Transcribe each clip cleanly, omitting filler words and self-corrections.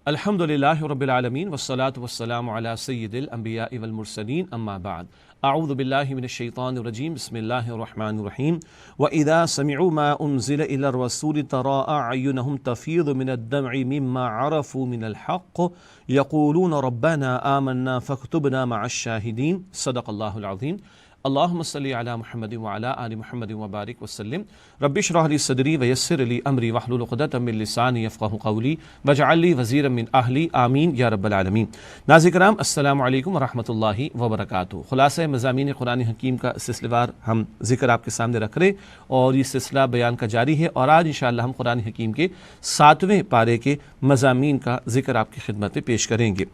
الحمدللہ رب العالمین والصلاة والسلام علی سید الانبیاء والمرسلین اما بعد اعوذ باللہ من الشیطان الرجیم بسم اللہ الرحمن الرحیم وَإِذَا سَمِعُوا مَا أُنزِلَ إِلَى الرَّسُولِ تَرَىٰ أَعْيُنَهُمْ تَفِيضُ مِنَ الدَّمْعِ مِمَّا عَرَفُوا مِنَ الْحَقِّ يَقُولُونَ رَبَّنَا آمَنَّا فَاكْتُبْنَا مَعَ الشَّاهِدِينَ صدق اللہ العظیم۔ اللہم صلی علی محمد وعلی آل محمد وبارک وسلم۔ رب اشرح لی صدری ویسر لی امری واحلل عقدۃ من لسانی یفقہوا قولی واجعل لی وزیرا من اہلی آمین یا رب العالمین۔ ناظرین کرام السلام علیکم ورحمۃ اللہ وبرکاتہ۔ خلاصہ مضامین قرآن حکیم کا سلسلہ وار ہم ذکر آپ کے سامنے رکھ رہے اور یہ سلسلہ بیان کا جاری ہے، اور آج انشاءاللہ ہم قرآن حکیم کے 7ویں پارے کے مضامین کا ذکر آپ کی خدمت میں پیش کریں گے۔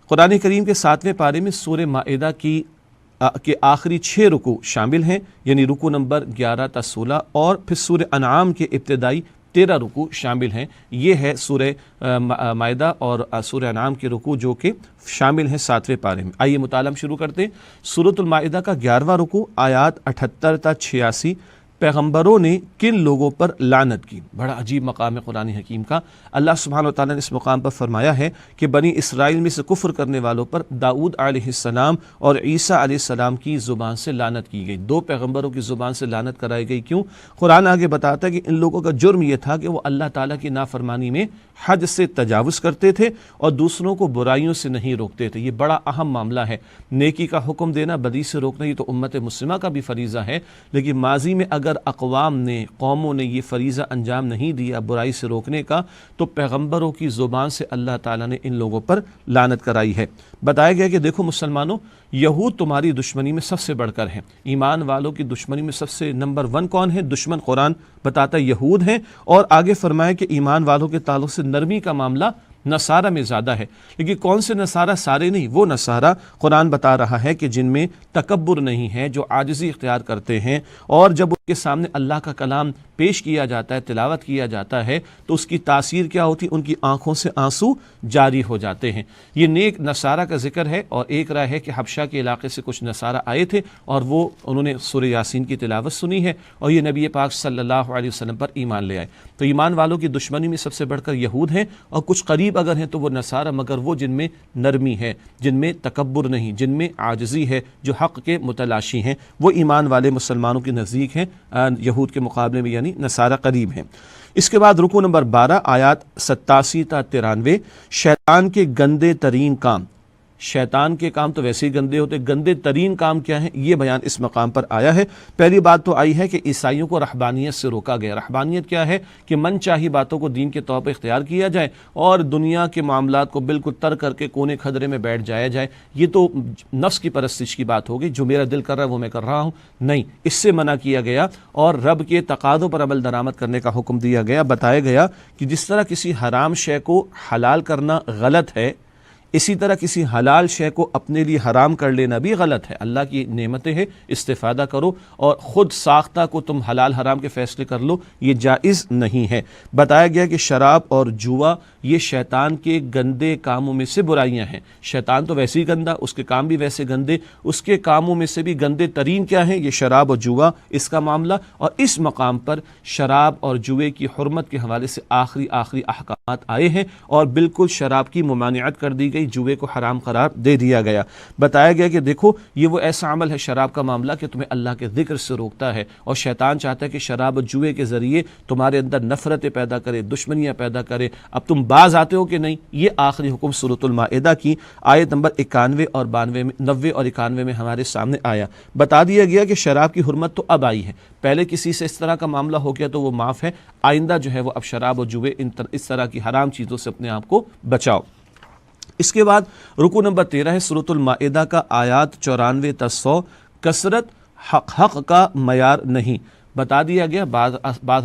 قرآن کریم کے 7ویں پارے میں سورہ مائدہ کے آخری 6 رکوع شامل ہیں، یعنی رکوع نمبر 11 تا 16، اور پھر سورہ انعام کے ابتدائی 13 رکوع شامل ہیں۔ یہ ہے سورہ مائدہ اور سورہ انعام کے رکوع جو کہ شامل ہیں 7ویں پارے میں۔ آئیے مطالعہ شروع کرتے ہیں۔ سورۃ المائدہ کا 11واں رکوع آیات 78 تا 86۔ پیغمبروں نے کن لوگوں پر لعنت کی؟ بڑا عجیب مقام ہے قرآن حکیم کا۔ اللہ سبحانہ وتعالیٰ نے اس مقام پر فرمایا ہے کہ بنی اسرائیل میں سے کفر کرنے والوں پر داؤد علیہ السلام اور عیسیٰ علیہ السلام کی زبان سے لعنت کی گئی۔ 2 پیغمبروں کی زبان سے لعنت کرائی گئی۔ کیوں؟ قرآن آگے بتاتا ہے کہ ان لوگوں کا جرم یہ تھا کہ وہ اللہ تعالیٰ کی نافرمانی میں حد سے تجاوز کرتے تھے اور دوسروں کو برائیوں سے نہیں روکتے تھے۔ یہ بڑا اہم معاملہ ہے۔ نیکی کا حکم دینا، بدی سے روکنا، یہ تو امت مسلمہ کا بھی فریضہ ہے، لیکن ماضی میں اگر اقوام نے، قوموں نے یہ فریضہ انجام نہیں دیا برائی سے روکنے کا، تو پیغمبروں کی زبان سے اللہ تعالیٰ نے ان لوگوں پر لعنت کرائی ہے۔ بتایا گیا کہ دیکھو مسلمانوں، یہود تمہاری دشمنی میں سب سے بڑھ کر ہیں۔ ایمان والوں کی دشمنی میں سب سے نمبر 1 کون ہے؟ دشمن قرآن بتاتا ہے یہود ہیں، اور آگے فرمایا کہ ایمان والوں کے تعلق سے نرمی کا معاملہ نصارہ میں زیادہ ہے۔ لیکن کون سے نصارہ؟ سارے نہیں، وہ نصارہ قرآن بتا رہا ہے کہ جن میں تکبر نہیں ہے، جو عاجزی اختیار کرتے ہیں، اور جب ان کے سامنے اللہ کا کلام پیش کیا جاتا ہے، تلاوت کیا جاتا ہے، تو اس کی تاثیر کیا ہوتی؟ ان کی آنکھوں سے آنسو جاری ہو جاتے ہیں۔ یہ نیک نصارہ کا ذکر ہے، اور ایک رائے ہے کہ حبشہ کے علاقے سے کچھ نصارہ آئے تھے اور انہوں نے سورہ یاسین کی تلاوت سنی ہے، اور یہ نبی پاک صلی اللہ علیہ وسلم پر ایمان لے آئے۔ تو ایمان والوں کی دشمنی میں سب سے بڑھ کر یہود ہیں، اور کچھ قریب اگر ہیں تو وہ نصارہ، مگر وہ جن میں نرمی ہے، جن میں تکبر نہیں، جن میں عاجزی ہے، جو حق کے متلاشی ہیں، وہ ایمان والے مسلمانوں کے نزدیک ہیں، یہود کے مقابلے میں یعنی نصارہ قریب ہیں۔ اس کے بعد رکوع نمبر 12 آیات 87 تا 93۔ شیطان کے گندے ترین کام، شیطان کے کام تو ویسے ہی گندے ہوتے، گندے ترین کام کیا ہیں یہ بیان اس مقام پر آیا ہے۔ پہلی بات تو آئی ہے کہ عیسائیوں کو رہبانیت سے روکا گیا۔ رہبانیت کیا ہے؟ کہ من چاہی باتوں کو دین کے طور پر اختیار کیا جائے اور دنیا کے معاملات کو بالکل ترک کر کے کونے کھدرے میں بیٹھ جایا جائے۔ یہ تو نفس کی پرستش کی بات ہوگی، جو میرا دل کر رہا ہے وہ میں کر رہا ہوں، نہیں، اس سے منع کیا گیا، اور رب کے تقاضوں پر عمل درآمد کرنے کا حکم دیا گیا۔ بتایا گیا کہ جس طرح کسی حرام شے کو حلال کرنا غلط ہے، اسی طرح کسی حلال شے کو اپنے لیے حرام کر لینا بھی غلط ہے۔ اللہ کی نعمتیں ہیں، استفادہ کرو، اور خود ساختہ کو تم حلال حرام کے فیصلے کر لو، یہ جائز نہیں ہے۔ بتایا گیا کہ شراب اور جوا یہ شیطان کے گندے کاموں میں سے برائیاں ہیں۔ شیطان تو ویسے ہی گندا، اس کے کام بھی ویسے گندے، اس کے کاموں میں سے بھی گندے ترین کیا ہیں؟ یہ شراب اور جوا، اس کا معاملہ۔ اور اس مقام پر شراب اور جوے کی حرمت کے حوالے سے آخری احکامات آئے ہیں، اور بالکل شراب کی ممانعت کر دی گئی، جوے کو حرام قرار دے دیا گیا۔ بتایا گیا کہ دیکھو یہ وہ ایسا عمل ہے شراب کا معاملہ کہ تمہیں اللہ کے ذکر سے روکتا ہے، اور شیطان چاہتا ہے کہ شراب اور جوے کے ذریعے تمہارے اندر نفرتیں پیدا کرے، دشمنیاں پیدا کرے۔ اب تم باز آتے ہو کہ نہیں؟ یہ آخری حکم سورۃ المائدہ کی آیت نمبر 91 اور 92 میں، 90 اور 91 میں ہمارے سامنے آیا۔ بتا دیا گیا کہ شراب کی حرمت تو اب آئی ہے، پہلے کسی سے اس طرح کا معاملہ ہو گیا تو وہ معاف ہے، آئندہ جو ہے وہ اب شراب اور جوے اس طرح کی حرام چیزوں سے اپنے آپ کو بچاؤ۔ اس کے بعد رکوع نمبر 13 ہے سورۃ المائدہ کا آیات 94 تا 100۔ کثرت حق کا معیار نہیں۔ بتا دیا گیا بعض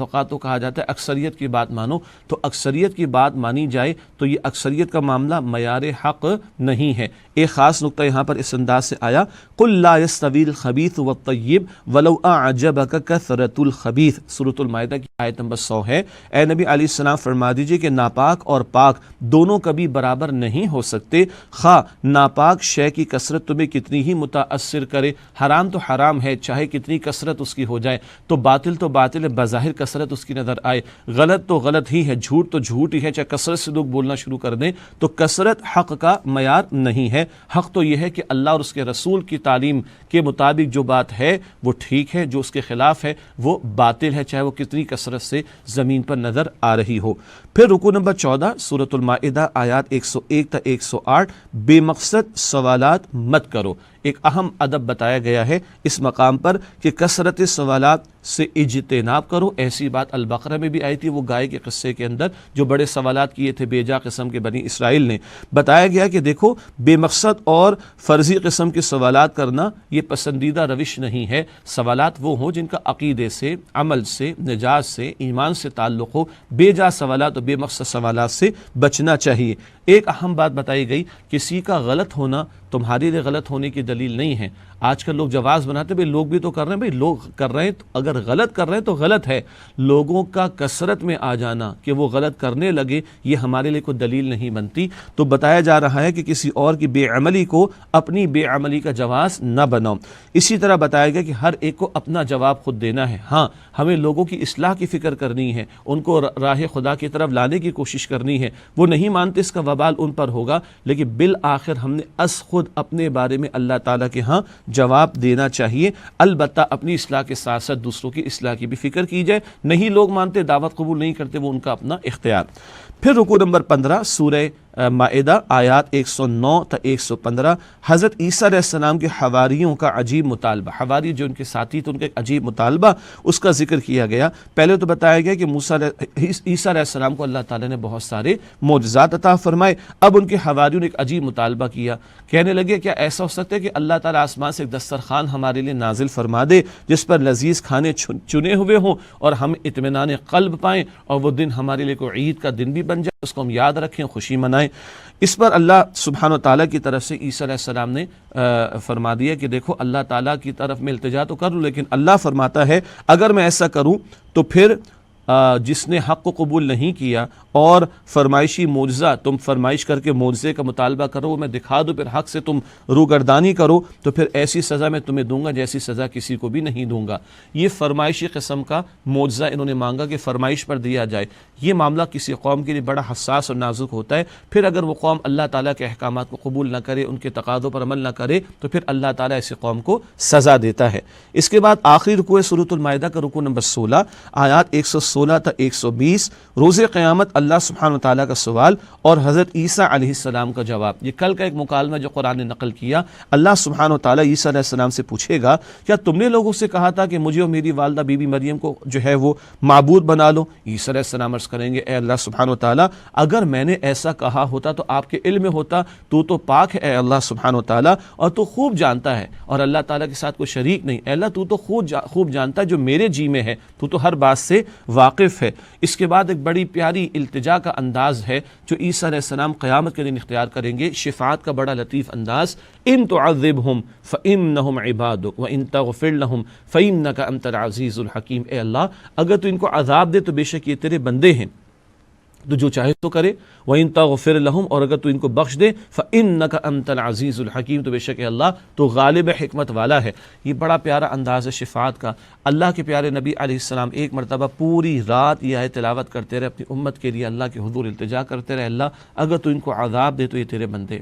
اوقات تو کہا جاتا ہے اکثریت کی بات مانو، تو اکثریت کی بات مانی جائے تو یہ اکثریت کا معاملہ معیار حق نہیں ہے۔ ایک خاص نقطہ یہاں پر اس انداز سے آیا، قل لا يستوی الخبیث والطیب ولو اعجبک کثرۃ الخبیث، سورۃ المائدہ کی آیت نمبر 100 ہے۔ اے نبی علیہ السلام فرما دیجئے کہ ناپاک اور پاک دونوں کبھی برابر نہیں ہو سکتے، خواہ ناپاک شے کی کثرت تمہیں کتنی ہی متاثر کرے، حرام تو حرام ہے چاہے کتنی کثرت اس کی ہو جائے، تو باطل تو باطل ہے، بظاہر کثرت اس کی نظر آئے، غلط تو غلط ہی ہے، جھوٹ تو جھوٹ ہی ہے، چاہے کثرت سے لوگ بولنا شروع کر دیں، تو کثرت حق کا معیار نہیں ہے۔ حق تو یہ ہے کہ اللہ اور اس کے رسول کی تعلیم کے مطابق جو بات ہے وہ ٹھیک ہے، جو اس کے خلاف ہے وہ باطل ہے، چاہے وہ کتنی کثرت سے زمین پر نظر آ رہی ہو۔ پھر رکوع نمبر 14 سورۃ المائدہ آیات 101 تا 108، بے مقصد سوالات مت کرو۔ ایک اہم ادب بتایا گیا ہے اس مقام پر کہ کثرت سوالات سے اجتناب کرو۔ ایسی بات البقرہ میں بھی آئی تھی، وہ گائے کے قصے کے اندر جو بڑے سوالات کیے تھے بے جا قسم کے بنی اسرائیل نے، بتایا گیا کہ دیکھو بے مقصد اور فرضی قسم کے سوالات کرنا یہ پسندیدہ روش نہیں ہے۔ سوالات وہ ہوں جن کا عقیدے سے، عمل سے، نجات سے، ایمان سے تعلق ہو۔ بے جا سوالات اور بے مقصد سوالات سے بچنا چاہیے۔ ایک اہم بات بتائی گئی، کسی کا غلط ہونا تمہارے لیے غلط ہونے کی دلیل نہیں ہے۔ آج کل لوگ جواز بناتے ہیں بھئی لوگ بھی تو کر رہے ہیں، بھئی لوگ کر رہے ہیں تو اگر غلط کر رہے ہیں تو غلط ہے۔ لوگوں کا کثرت میں آ جانا کہ وہ غلط کرنے لگے یہ ہمارے لیے کوئی دلیل نہیں بنتی۔ تو بتایا جا رہا ہے کہ کسی اور کی بے عملی کو اپنی بے عملی کا جواز نہ بناؤ۔ اسی طرح بتایا گیا کہ ہر ایک کو اپنا جواب خود دینا ہے۔ ہاں ہمیں لوگوں کی اصلاح کی فکر کرنی ہے، ان کو راہ خدا کی طرف لانے کی کوشش کرنی ہے۔ وہ نہیں مانتے اس کا وبال ان پر ہوگا، لیکن بالآخر ہم نے خود اپنے بارے میں اللہ تعالیٰ کے ہاں جواب دینا چاہیے۔ البتہ اپنی اصلاح کے ساتھ ساتھ دوسروں کی اصلاح کی بھی فکر کی جائے۔ نہیں لوگ مانتے، دعوت قبول نہیں کرتے، وہ ان کا اپنا اختیار۔ پھر رکوع نمبر 15 سورہ مائدہ آیات 109 تا 115، حضرت عیسیٰ علیہ السلام کے حواریوں کا عجیب مطالبہ، حواری جو ان کے ساتھی تھے ان کا ایک عجیب مطالبہ اس کا ذکر کیا گیا۔ پہلے تو بتایا گیا کہ عیسیٰ علیہ السلام کو اللہ تعالیٰ نے بہت سارے معجزات عطا فرمائے۔ اب ان کے حواریوں نے ایک عجیب مطالبہ کیا، کہنے لگے کیا ایسا ہو سکتا ہے کہ اللہ تعالیٰ آسمان سے ایک دسترخوان ہمارے لیے نازل فرما دے جس پر لذیذ کھانے چنے ہوئے ہوں اور ہم اطمینان قلب پائیں، اور وہ دن ہمارے لیے کوئی عید کا دن بھی بن جائے، اس کو ہم یاد رکھیں، خوشی منائیں۔ اس پر اللہ سبحانہ وتعالیٰ کی طرف سے عیسیٰ علیہ السلام نے فرما دیا کہ دیکھو اللہ تعالیٰ کی طرف میں التجا تو کر لوں، لیکن اللہ فرماتا ہے اگر میں ایسا کروں تو پھر جس نے حق کو قبول نہیں کیا اور فرمائشی معجزہ تم فرمائش کر کے معجزے کا مطالبہ کرو، وہ میں دکھا دوں، پھر حق سے تم روگردانی کرو تو پھر ایسی سزا میں تمہیں دوں گا جیسی سزا کسی کو بھی نہیں دوں گا۔ یہ فرمائشی قسم کا معجزہ انہوں نے مانگا کہ فرمائش پر دیا جائے۔ یہ معاملہ کسی قوم کے لیے بڑا حساس اور نازک ہوتا ہے۔ پھر اگر وہ قوم اللہ تعالیٰ کے احکامات کو قبول نہ کرے، ان کے تقاضوں پر عمل نہ کرے، تو پھر اللہ تعالیٰ ایسی قوم کو سزا دیتا ہے۔ اس کے بعد آخری رکوع سورۃ المائدہ کا رکوع نمبر 16 آیات 116 تا 120، روز قیامت اللہ سبحانہ وتعالیٰ کا سوال اور حضرت عیسیٰ علیہ السلام کا جواب۔ یہ کل کا ایک مکالمہ جو قرآن نے نقل کیا۔ اللہ سبحانہ وتعالیٰ عیسیٰ علیہ السلام سے پوچھے گا کیا تم نے لوگوں سے کہا تھا کہ مجھے اور میری والدہ بی بی مریم کو جو ہے وہ معبود بنا لو؟ عیسیٰ علیہ السلام عرض کریں گے اے اللہ سبحانہ وتعالیٰ اگر میں نے ایسا کہا ہوتا تو آپ کے علم میں ہوتا، تو پاک ہے اے اللہ سبحانہ وتعالیٰ، اور تو خوب جانتا ہے اور اللہ تعالیٰ کے ساتھ کوئی شریک نہیں۔ اے اللہ تو خوب جانتا ہے جو میرے جی میں ہے، تو ہر بات سے واقف ہے۔ اس کے بعد ایک بڑی پیاری التجا کا انداز ہے جو عیسیٰ علیہ السلام قیامت کے دن اختیار کریں گے، شفاعت کا بڑا لطیف انداز۔ ان تعذبہم فانہم عبادک وان تغفر لہم فانک انت العزیز الحکیم۔ اے اللہ اگر تو ان کو عذاب دے تو بے شک یہ تیرے بندے ہیں، تو جو چاہے تو کرے، وَإِن تَغْفِرْ لَهُمْ، اور اگر تو ان کو بخش دے، فَإِنَّكَ أَنْتَ الْعَزِيزُ الْحَكِيمُ، تو بے شک اللہ تو غالب حکمت والا ہے۔ یہ بڑا پیارا انداز ہے شفاعت کا۔ اللہ کے پیارے نبی علیہ السلام ایک مرتبہ پوری رات یہ آیت تلاوت کرتے رہے، اپنی امت کے لیے اللہ کے حضور التجا کرتے رہے، اللہ اگر تو ان کو عذاب دے تو یہ تیرے بندے،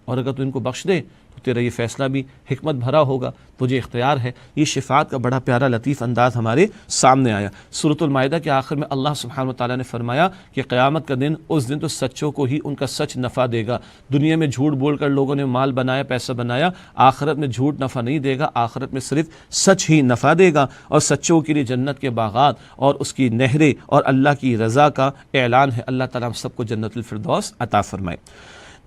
اور اگر تو ان کو بخش دے تو تیرا یہ فیصلہ بھی حکمت بھرا ہوگا، تجھے اختیار ہے۔ یہ شفاعت کا بڑا پیارا لطیف انداز ہمارے سامنے آیا۔ سورۃ المائدہ کے آخر میں اللہ سبحانہ وتعالیٰ نے فرمایا کہ قیامت کا دن، اس دن تو سچوں کو ہی ان کا سچ نفع دے گا۔ دنیا میں جھوٹ بول کر لوگوں نے مال بنایا، پیسہ بنایا، آخرت میں جھوٹ نفع نہیں دے گا، آخرت میں صرف سچ ہی نفع دے گا، اور سچوں کے لیے جنت کے باغات اور اس کی نہریں اور اللہ کی رضا کا اعلان ہے۔ اللہ تعالیٰ ہم سب کو جنت الفردوس عطا فرمائے۔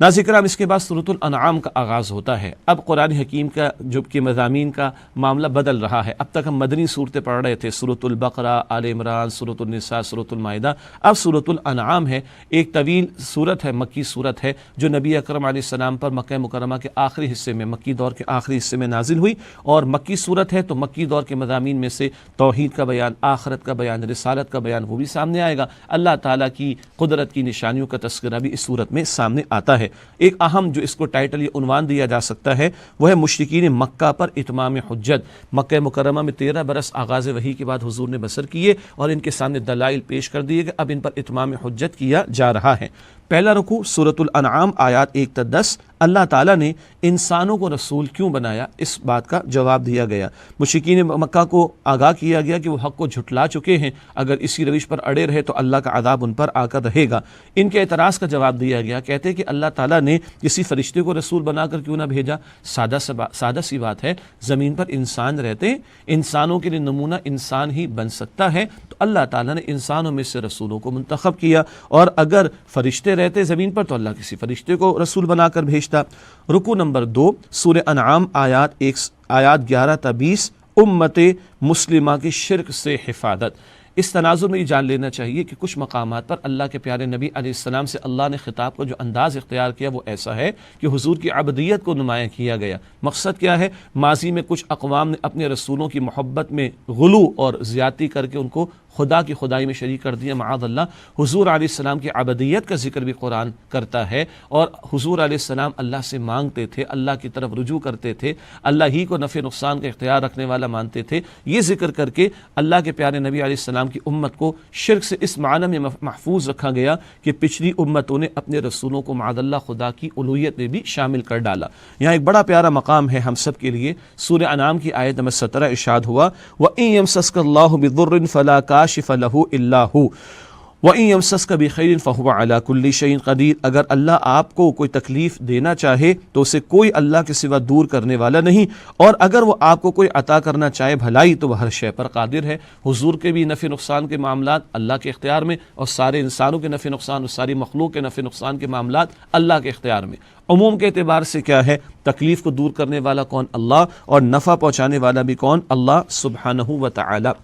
ناظرین کرام، اس کے بعد سورۃ الانعام کا آغاز ہوتا ہے۔ اب قرآن حکیم کا جو کہ مضامین کا معاملہ بدل رہا ہے۔ اب تک ہم مدنی صورتیں پڑھ رہے تھے، سورۃ البقرہ، آل عمران، سورۃ النساء، سورۃ المائدہ۔ اب سورۃ الانعام ہے، ایک طویل صورت ہے، مکی صورت ہے جو نبی اکرم علیہ السلام پر مکہ مکرمہ کے آخری حصے میں، مکی دور کے آخری حصے میں نازل ہوئی، اور مکی صورت ہے تو مکی دور کے مضامین میں سے توحید کا بیان، آخرت کا بیان، رسالت کا بیان وہ بھی سامنے آئے گا۔ اللہ تعالیٰ کی قدرت کی نشانیوں کا تذکرہ بھی اس صورت میں سامنے آتا ہے۔ ایک اہم جو اس کو ٹائٹل یا عنوان دیا جا سکتا ہے وہ ہے مشرکین مکہ پر اتمام حجت۔ مکہ مکرمہ میں 13 برس آغاز وحی کے بعد حضور نے بسر کیے اور ان کے سامنے دلائل پیش کر دیے کہ اب ان پر اتمام حجت کیا جا رہا ہے۔ پہلا رکوع سورۃ الانعام آیات 1 تا 10، اللہ تعالیٰ نے انسانوں کو رسول کیوں بنایا اس بات کا جواب دیا گیا۔ مشرکین مکہ کو آگاہ کیا گیا کہ وہ حق کو جھٹلا چکے ہیں، اگر اسی روش پر اڑے رہے تو اللہ کا عذاب ان پر آ کر رہے گا۔ ان کے اعتراض کا جواب دیا گیا، کہتے ہیں کہ اللہ تعالیٰ نے کسی فرشتے کو رسول بنا کر کیوں نہ بھیجا؟ سادہ سی بات ہے، زمین پر انسان رہتے ہیں، انسانوں کے لیے نمونہ انسان ہی بن سکتا ہے، تو اللہ تعالیٰ نے انسانوں میں سے رسولوں کو منتخب کیا، اور اگر فرشتے رہتے زمین پر تو اللہ کسی فرشتے کو رسول بنا کر بھیجتا۔ رکوع نمبر 2 سورہ انعام آیات 11 تا 20، امت مسلمہ کی شرک سے حفاظت۔ اس تناظر میں یہ جان لینا چاہیے کہ کچھ مقامات پر اللہ کے پیارے نبی علیہ السلام سے اللہ نے خطاب کا جو انداز اختیار کیا وہ ایسا ہے کہ حضور کی عبدیت کو نمایاں کیا گیا۔ مقصد کیا ہے؟ ماضی میں کچھ اقوام نے اپنے رسولوں کی محبت میں غلو اور زیادتی کر کے ان کو خدا کی خدائی میں شریک کر دیا، معاذ اللہ۔ حضور علیہ السلام کی عبدیت کا ذکر بھی قرآن کرتا ہے، اور حضور علیہ السلام اللہ سے مانگتے تھے، اللہ کی طرف رجوع کرتے تھے، اللہ ہی کو نفع نقصان کا اختیار رکھنے والا مانتے تھے۔ یہ ذکر کر کے اللہ کے پیارے نبی علیہ السلام کی امت کو شرک سے اس معنی میں محفوظ رکھا گیا کہ پچھلی امتوں نے اپنے رسولوں کو معاذ اللہ خدا کی الوہیت میں بھی شامل کر ڈالا۔ یہاں ایک بڑا پیارا مقام ہے ہم سب کے لیے، سورہ انعام کی آیت نمبر 17 ارشاد ہوا، وَإِن يَمْسَسْكَ اللَّهُ بِضُرٍّ فَلَا كَاشِفَ لَهُ إِلَّا هُوَ وَإِن يَمْسَسْكَ بِخَيْرٍ فَهُوَ عَلَى كُلِّ شَيْءٍ قَدِيرٌ۔ اگر اللہ آپ کو کوئی تکلیف دینا چاہے تو اسے کوئی اللہ کے سوا دور کرنے والا نہیں، اور اگر وہ آپ کو کوئی عطا کرنا چاہے بھلائی تو وہ ہر شے پر قادر ہے۔ حضور کے بھی نفع نقصان کے معاملات اللہ کے اختیار میں، اور سارے انسانوں کے نفع نقصان اور ساری مخلوق کے نفع نقصان کے معاملات اللہ کے اختیار میں۔ عموم کے اعتبار سے کیا ہے؟ تکلیف کو دور کرنے والا کون؟ اللہ، اور نفع پہنچانے والا بھی کون؟ اللہ سبحانہ و تعالی۔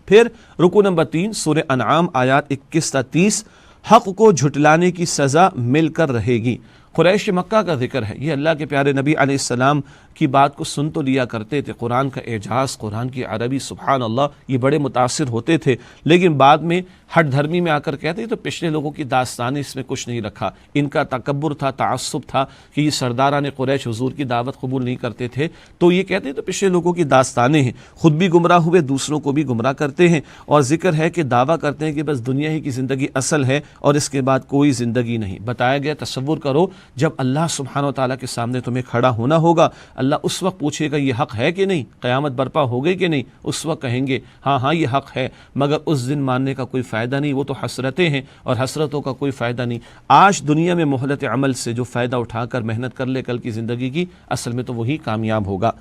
پھر رکوع نمبر 3 سورہ انعام آیات 21 تا 30، حق کو جھٹلانے کی سزا مل کر رہے گی۔ قریش مکہ کا ذکر ہے، یہ اللہ کے پیارے نبی علیہ السلام کی بات کو سن تو لیا کرتے تھے، قرآن کا اعجاز، قرآن کی عربی، سبحان اللہ، یہ بڑے متاثر ہوتے تھے، لیکن بعد میں ہٹ دھرمی میں آ کر کہتے تو پچھلے لوگوں کی داستانیں اس میں کچھ نہیں رکھا۔ ان کا تکبر تھا، تعصب تھا کہ یہ سرداران قریش حضور کی دعوت قبول نہیں کرتے تھے، تو یہ کہتے تو پچھلے لوگوں کی داستانیں ہیں، خود بھی گمراہ ہوئے، دوسروں کو بھی گمراہ کرتے ہیں، اور ذکر ہے کہ دعویٰ کرتے ہیں کہ بس دنیا ہی کی زندگی اصل ہے اور اس کے بعد کوئی زندگی نہیں۔ بتایا گیا تصور کرو جب اللہ سبحانہ و تعالیٰ کے سامنے تمہیں کھڑا ہونا ہوگا، اللہ اس وقت پوچھے گا یہ حق ہے کہ نہیں، قیامت برپا ہو گئی کہ نہیں، اس وقت کہیں گے ہاں ہاں یہ حق ہے، مگر اس دن ماننے کا کوئی فائدہ نہیں، وہ تو حسرتیں ہیں اور حسرتوں کا کوئی فائدہ نہیں۔ آج دنیا میں مہلت عمل سے جو فائدہ اٹھا کر محنت کر لے کل کی زندگی کی، اصل میں تو وہی کامیاب ہوگا۔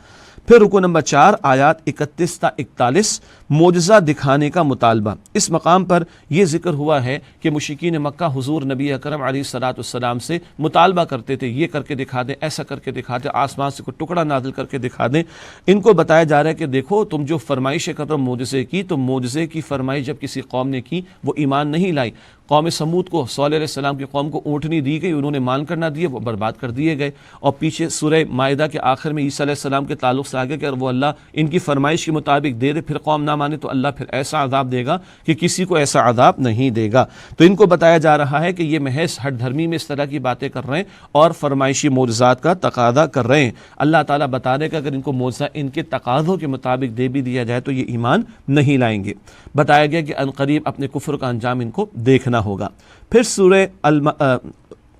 پھر رکوع نمبر 4 آیات 31 تا 41، معجزہ دکھانے کا مطالبہ۔ اس مقام پر یہ ذکر ہوا ہے کہ مشرکین مکہ حضور نبی اکرم علیہ الصلوۃ والسلام سے مطالبہ کرتے تھے، یہ کر کے دکھا دیں، ایسا کر کے دکھا دیں، آسمان سے کوئی ٹکڑا نازل کر کے دکھا دیں۔ ان کو بتایا جا رہا ہے کہ دیکھو تم جو فرمائشیں کر رہے ہو معجزے کی، تو معجزے کی فرمائش جب کسی قوم نے کی وہ ایمان نہیں لائی۔ قوم سمود کو، صالح علیہ السلام کی قوم کو اونٹنی دی گئی، انہوں نے مان کر نہ دیے، وہ برباد کر دیے گئے۔ اور پیچھے سورہ مائدہ کے آخر میں عیسیٰ علیہ السلام کے تعلق سے آگے کہ وہ اللہ ان کی فرمائش کے مطابق دے دے، پھر قوم نہ مانے تو اللہ پھر ایسا عذاب دے گا کہ کسی کو ایسا عذاب نہیں دے گا۔ تو ان کو بتایا جا رہا ہے کہ یہ محض ہٹ دھرمی میں اس طرح کی باتیں کر رہے ہیں اور فرمائشی معجزات کا تقاضا کر رہے ہیں۔ اللہ تعالیٰ بتا رہے کہ اگر ان کو معجزہ ان کے تقاضوں کے مطابق دے بھی دیا جائے تو یہ ایمان نہیں لائیں گے۔ بتایا گیا کہ عنقریب اپنے کفر کا انجام ان کو دیکھنا ہوگا۔ پھر سورہ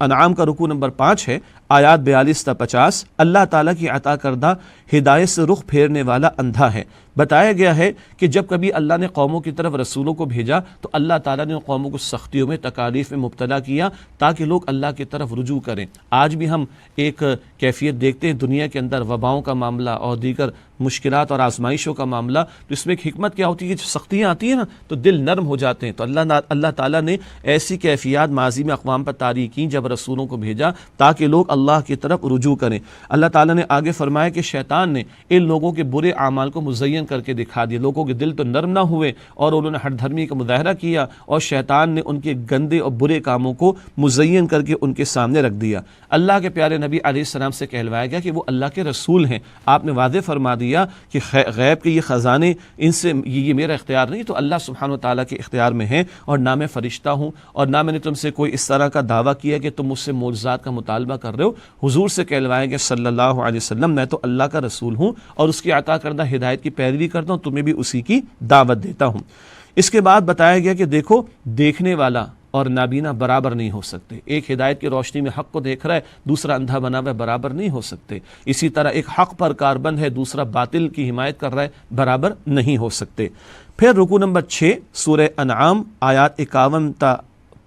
انعام کا رکوع نمبر 5 ہے، آیات 42 تا 50، اللہ تعالیٰ کی عطا کردہ ہدایت سے رخ پھیرنے والا اندھا ہے۔ بتایا گیا ہے کہ جب کبھی اللہ نے قوموں کی طرف رسولوں کو بھیجا تو اللہ تعالیٰ نے قوموں کو سختیوں میں، تکالیف میں مبتلا کیا تاکہ لوگ اللہ کی طرف رجوع کریں۔ آج بھی ہم ایک کیفیت دیکھتے ہیں دنیا کے اندر، وباؤں کا معاملہ اور دیگر مشکلات اور آزمائشوں کا معاملہ، تو اس میں ایک حکمت کیا ہوتی ہے کہ جو سختیاں آتی ہیں نا تو دل نرم ہو جاتے ہیں۔ تو اللہ تعالیٰ نے ایسی کیفیات ماضی میں اقوام پر طاری کیں جب رسولوں کو بھیجا تاکہ لوگ اللہ کی طرف رجوع کریں۔ اللہ تعالیٰ نے آگے فرمایا کہ شیطان نے ان لوگوں کے برے اعمال کو مزین کر کے دکھا دیا، لوگوں کے دل تو نرم نہ ہوئے اور انہوں نے ہٹ دھرمی کا مظاہرہ کیا، اور شیطان نے ان کے گندے اور برے کاموں کو مزین کر کے ان کے سامنے رکھ دیا۔ اللہ کے پیارے نبی علیہ السلام سے کہلوایا گیا کہ وہ اللہ کے رسول ہیں، آپ نے واضح فرما دیا کہ غیب کے یہ خزانے ان سے یہ میرا اختیار نہیں، تو اللہ سبحانہ و تعالیٰ کے اختیار میں ہے، اور نہ میں فرشتہ ہوں اور نہ میں نے تم سے کوئی اس طرح کا دعویٰ کیا کہ تم مجھ سے معجزات کا مطالبہ کر رہے ہو۔ حضور سے کہلوایا گیا صلی اللہ علیہ وسلم میں تو اللہ کا رسول ہوں اور اس کی عطا کردہ ہدایت کی پیروی کرتا ہوں، تمہیں بھی اسی کی دعوت دیتا ہوں۔ اس کے بعد بتایا گیا کہ دیکھو دیکھنے والا اور نابینا برابر نہیں ہو سکتے، ایک ہدایت کی روشنی میں حق کو دیکھ رہا ہے، دوسرا اندھا بنا ہوا ہے، برابر نہیں ہو سکتے۔ اسی طرح ایک حق پر کاربند ہے، دوسرا باطل کی حمایت کر رہا ہے، برابر نہیں ہو سکتے۔ پھر رکوع نمبر 6 سورہ انعام آیات 51 تا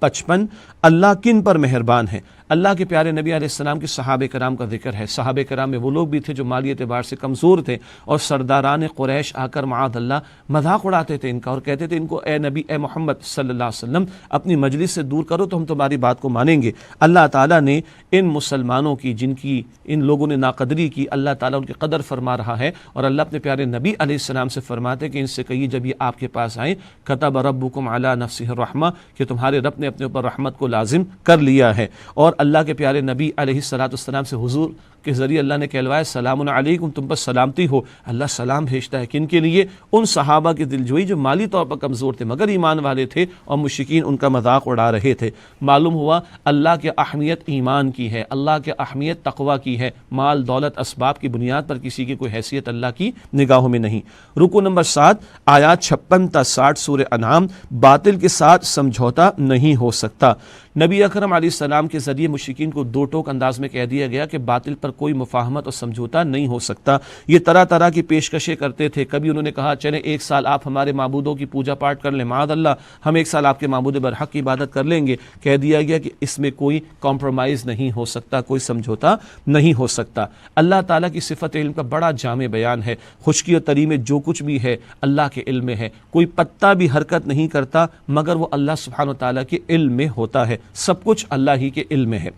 55، اللہ کن پر مہربان ہے۔ اللہ کے پیارے نبی علیہ السلام کے صحابہ کرام کا ذکر ہے۔ صحابہ کرام میں وہ لوگ بھی تھے جو مالی اعتبار سے کمزور تھے، اور سرداران قریش آ کر معاذ اللہ مذاق اڑاتے تھے ان کا، اور کہتے تھے ان کو اے نبی اے محمد صلی اللہ علیہ وسلم اپنی مجلس سے دور کرو تو ہم تمہاری بات کو مانیں گے۔ اللہ تعالیٰ نے ان مسلمانوں کی جن کی ان لوگوں نے ناقدری کی، اللہ تعالیٰ ان کی قدر فرما رہا ہے، اور اللہ اپنے پیارے نبی علیہ السلام سے فرماتے کہ ان سے کہیے جب یہ آپ کے پاس آئیں کتب ربکم علی نفسہ الرحمہ، کہ تمہارے رب نے اپنے اوپر رحمت کو لازم کر لیا ہے۔ اور اللہ کے پیارے نبی علیہ السلام سے حضور کے ذریعے اللہ نے کہلوایا سلام علیکم، تم پر سلامتی ہو۔ اللہ سلام بھیجتا ہے کن کے لیے؟ ان صحابہ کی دلجوئی جو مالی طور پر کمزور تھے مگر ایمان والے تھے، اور مشرکین ان کا مذاق اڑا رہے تھے۔ معلوم ہوا اللہ کی اہمیت ایمان کی ہے، اللہ کی اہمیت تقوی کی ہے، مال دولت اسباب کی بنیاد پر کسی کی کوئی حیثیت اللہ کی نگاہوں میں نہیں۔ رکوع نمبر 7 آیات 56 تا 60 سورہ انعام، باطل کے ساتھ سمجھوتا نہیں ہو سکتا۔ نبی اکرم علیہ السلام کے ذریعے مشرکین کو دو ٹوک انداز میں کہہ دیا گیا کہ باطل پر کوئی مفاہمت اور سمجھوتا نہیں ہو سکتا۔ یہ طرح طرح کی پیشکشیں کرتے تھے، کبھی انہوں نے کہا چلیں 1 سال آپ ہمارے معبودوں کی پوجا پاٹ کر لیں، معاذ اللہ ہم 1 سال آپ کے معبود برحق کی عبادت کر لیں گے۔ کہہ دیا گیا کہ اس میں کوئی کمپرومائز نہیں ہو سکتا، کوئی سمجھوتا نہیں ہو سکتا۔ اللہ تعالیٰ کی صفت علم کا بڑا جامع بیان ہے، خشکی اور تری میں جو کچھ بھی ہے اللہ کے علم میں ہے، کوئی پتا بھی حرکت نہیں کرتا مگر وہ اللہ سبحانہ و تعالیٰ کے علم میں ہوتا ہے، سب کچھ اللہ ہی کے علم میں ہے۔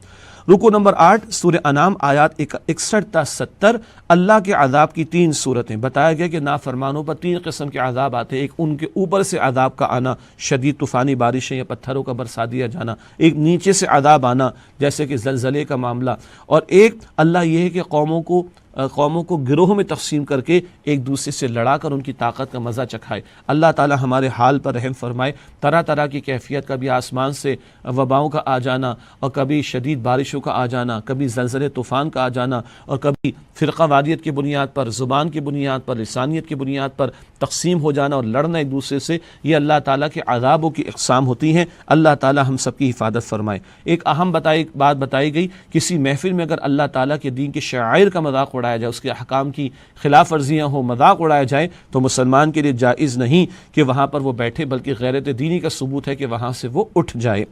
رکوع نمبر 8 سورہ انعام آیات 61 تا 70، اللہ کے عذاب کی 3 صورتیں۔ بتایا گیا کہ نافرمانوں پر 3 قسم کے عذاب آتے ہیں، ایک ان کے اوپر سے عذاب کا آنا، شدید طوفانی بارشیں یا پتھروں کا برسا دیا جانا، ایک نیچے سے عذاب آنا جیسے کہ زلزلے کا معاملہ، اور ایک اللہ یہ ہے کہ قوموں کو گروہوں میں تقسیم کر کے ایک دوسرے سے لڑا کر ان کی طاقت کا مزہ چکھائے۔ اللہ تعالی ہمارے حال پر رحم فرمائے۔ طرح طرح کی کیفیت، کبھی آسمان سے وباؤں کا آ جانا، اور کبھی شدید بارشوں کا آ جانا، کبھی زلزلے طوفان کا آ جانا، اور کبھی فرقہ واریت کی بنیاد پر، زبان کی بنیاد پر، لسانیت کی بنیاد پر تقسیم ہو جانا اور لڑنا ایک دوسرے سے، یہ اللہ تعالیٰ کے عذابوں کی اقسام ہوتی ہیں۔ اللہ تعالیٰ ہم سب کی حفاظت فرمائے۔ ایک اہم بات بتائی گئی، کسی محفل میں اگر اللہ تعالیٰ کے دین کے شعائر کا مذاق اڑایا جائے، اس کے احکام کی خلاف ورزیاں ہوں، مذاق اڑایا جائے، تو مسلمان کے لیے جائز نہیں کہ وہاں پر وہ بیٹھے، بلکہ غیرت دینی کا ثبوت ہے کہ وہاں سے وہ اٹھ جائے۔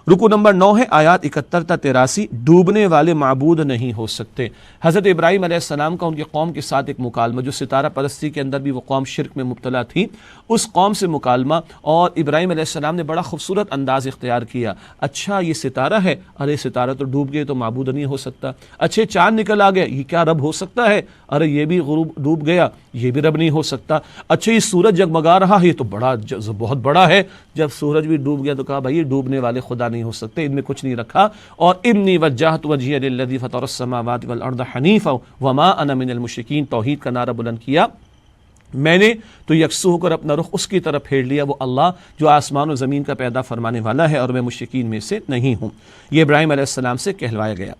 رکوع نمبر 9 ہے آیات 71 تا 83، ڈوبنے والے معبود نہیں ہو سکتے۔ حضرت ابراہیم علیہ السلام کا ان کی قوم کے ساتھ ایک مکالمہ، جو ستارہ پرستی کے اندر بھی وہ قوم شرک میں مبتلا تھی، اس قوم سے مکالمہ، اور ابراہیم علیہ السلام نے بڑا خوبصورت انداز اختیار کیا۔ اچھا یہ ستارہ ہے، ارے ستارہ تو ڈوب گئے تو معبود نہیں ہو سکتا۔ اچھے چاند نکل آ گیا، یہ کیا رب ہو سکتا ہے؟ ارے یہ بھی غروب ڈوب گیا، یہ بھی رب نہیں ہو سکتا۔ اچھا یہ سورج جگمگا رہا ہے، یہ تو بہت بڑا ہے۔ جب سورج بھی ڈوب گیا تو کہا بھائی یہ ڈوبنے والے خدا نہیں ہو سکتے، ان میں کچھ نہیں رکھا۔ اور انی وجہت وجہی للذی فطر السماوات والارض حنیفا وما انا من المشرکین، توحید کا نعرہ بلند کیا۔ میں نے تو یکسو ہو کر اپنا رخ اس کی طرف پھیر لیا، وہ اللہ جو آسمان و زمین کا پیدا فرمانے والا ہے، اور میں مشرکین میں سے نہیں ہوں۔ یہ ابراہیم علیہ السلام سے کہلوایا گیا۔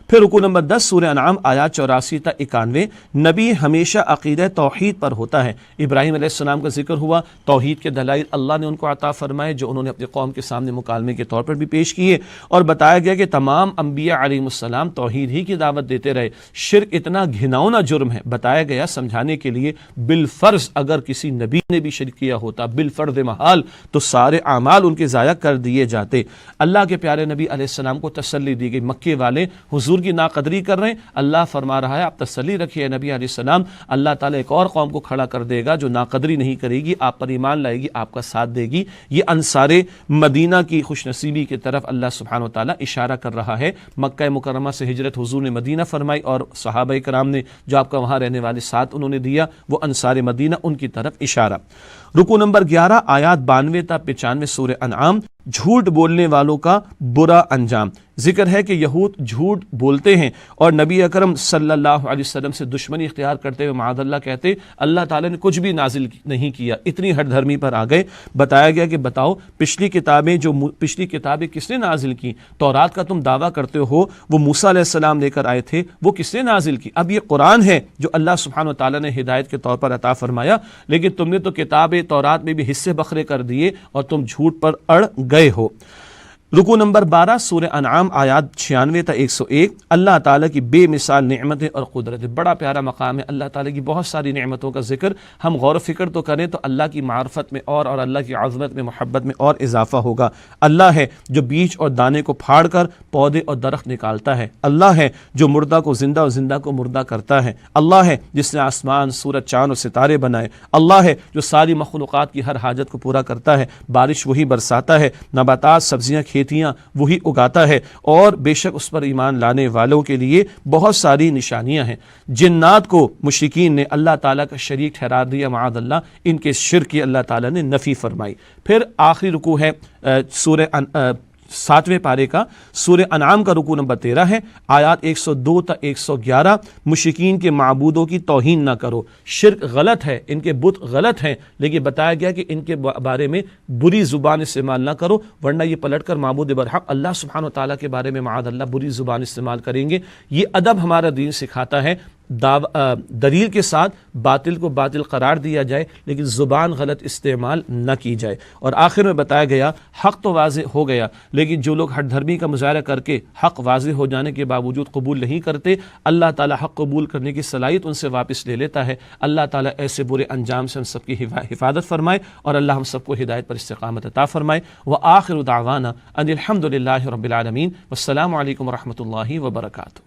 پھر رکوع نمبر 10 سورہ انعام آیات 84 تا 91، نبی ہمیشہ عقیدہ توحید پر ہوتا ہے۔ ابراہیم علیہ السلام کا ذکر ہوا، توحید کے دلائل اللہ نے ان کو عطا فرمائے جو انہوں نے اپنی قوم کے سامنے مکالمے کے طور پر بھی پیش کیے، اور بتایا گیا کہ تمام انبیاء علیہ السلام توحید ہی کی دعوت دیتے رہے۔ شرک اتنا گھناؤنا جرم ہے، بتایا گیا سمجھانے کے لیے، بالفرض اگر کسی نبی نے بھی شرک کیا ہوتا، بالفرض محال، تو سارے اعمال ان کے ضائع کر دیے جاتے۔ اللہ کے پیارے نبی علیہ السلام کو تسلی دی گئی، مکے والے حضور حضور کی ناقدری کر رہے ہیں، اللہ فرما رہا ہے آپ تسلی رکھیے نبی علیہ السلام، اللہ تعالیٰ ایک اور قوم کو کھڑا کر دے گا جو ناقدری نہیں کرے گی، آپ پر ایمان لائے گی، آپ کا ساتھ دے گی۔ یہ انصار مدینہ کی خوش نصیبی کی طرف اللہ سبحانہ و تعالیٰ اشارہ کر رہا ہے۔ مکہ مکرمہ سے ہجرت حضور نے مدینہ فرمائی اور صحابہ کرام نے جو آپ کا وہاں رہنے والے ساتھ انہوں نے دیا، وہ انصار مدینہ، ان کی طرف اشارہ۔ رکوع نمبر 11 آیات 92 تا 95 سورہ انعام، جھوٹ بولنے والوں کا برا انجام۔ ذکر ہے کہ یہود جھوٹ بولتے ہیں اور نبی اکرم صلی اللہ علیہ وسلم سے دشمنی اختیار کرتے ہوئے معاذ اللہ کہتے اللہ تعالیٰ نے کچھ بھی نازل نہیں کیا، اتنی ہٹ دھرمی پر آ گئے۔ بتایا گیا کہ بتاؤ پچھلی کتابیں کس نے نازل کی؟ تورات کا تم دعویٰ کرتے ہو وہ موسیٰ علیہ السلام لے کر آئے تھے، وہ کس نے نازل کی؟ اب یہ قرآن ہے جو اللہ سبحانہ و تعالیٰ نے ہدایت کے طور پر عطا فرمایا، لیکن تم نے تو کتاب تورات میں بھی حصے بکھرے کر دیے اور تم جھوٹ پر اڑ گئے ہو۔ رکوع نمبر 12 سورہ انعام آیات 96 تا 101، اللہ تعالیٰ کی بے مثال نعمتیں اور قدرتیں۔ بڑا پیارا مقام ہے، اللہ تعالیٰ کی بہت ساری نعمتوں کا ذکر، ہم غور و فکر تو کریں تو اللہ کی معرفت میں اور اللہ کی عظمت میں، محبت میں اور اضافہ ہوگا۔ اللہ ہے جو بیج اور دانے کو پھاڑ کر پودے اور درخت نکالتا ہے، اللہ ہے جو مردہ کو زندہ اور زندہ کو مردہ کرتا ہے، اللہ ہے جس نے آسمان، سورج، چاند اور ستارے بنائے، اللہ ہے جو ساری مخلوقات کی ہر حاجت کو پورا کرتا ہے، بارش وہی برساتا ہے، نباتات، سبزیاں، کھیتیاں وہی اگاتا ہے، اور بے شک اس پر ایمان لانے والوں کے لیے بہت ساری نشانیاں ہیں۔ جنات کو مشرکین نے اللہ تعالیٰ کا شریک ٹھہرا دیا، معاذ اللہ، ان کے شرک کی اللہ تعالیٰ نے نفی فرمائی۔ پھر آخری رکوع ہے سورہ 7ویں پارے کا، سورہ انعام کا رکوع نمبر 13 ہے، آیات 102 تا 111، مشرکین کے معبودوں کی توہین نہ کرو، شرک غلط ہے، ان کے بت غلط ہیں، لیکن بتایا گیا کہ ان کے بارے میں بری زبان استعمال نہ کرو، ورنہ یہ پلٹ کر معبود برحق اللہ سبحانہ و تعالیٰ کے بارے میں معاذ اللہ بری زبان استعمال کریں گے۔ یہ ادب ہمارا دین سکھاتا ہے، دلیل کے ساتھ باطل کو باطل قرار دیا جائے، لیکن زبان غلط استعمال نہ کی جائے۔ اور آخر میں بتایا گیا حق تو واضح ہو گیا، لیکن جو لوگ ہٹ دھرمی کا مظاہرہ کر کے حق واضح ہو جانے کے باوجود قبول نہیں کرتے، اللہ تعالیٰ حق قبول کرنے کی صلاحیت ان سے واپس لے لیتا ہے۔ اللہ تعالیٰ ایسے برے انجام سے ہم سب کی حفاظت فرمائے اور اللہ ہم سب کو ہدایت پر استقامت عطا فرمائے۔ وآخر دعوانا ان الحمد للہ رب العالمین، والسلام علیکم ورحمۃ اللہ وبرکاتہ۔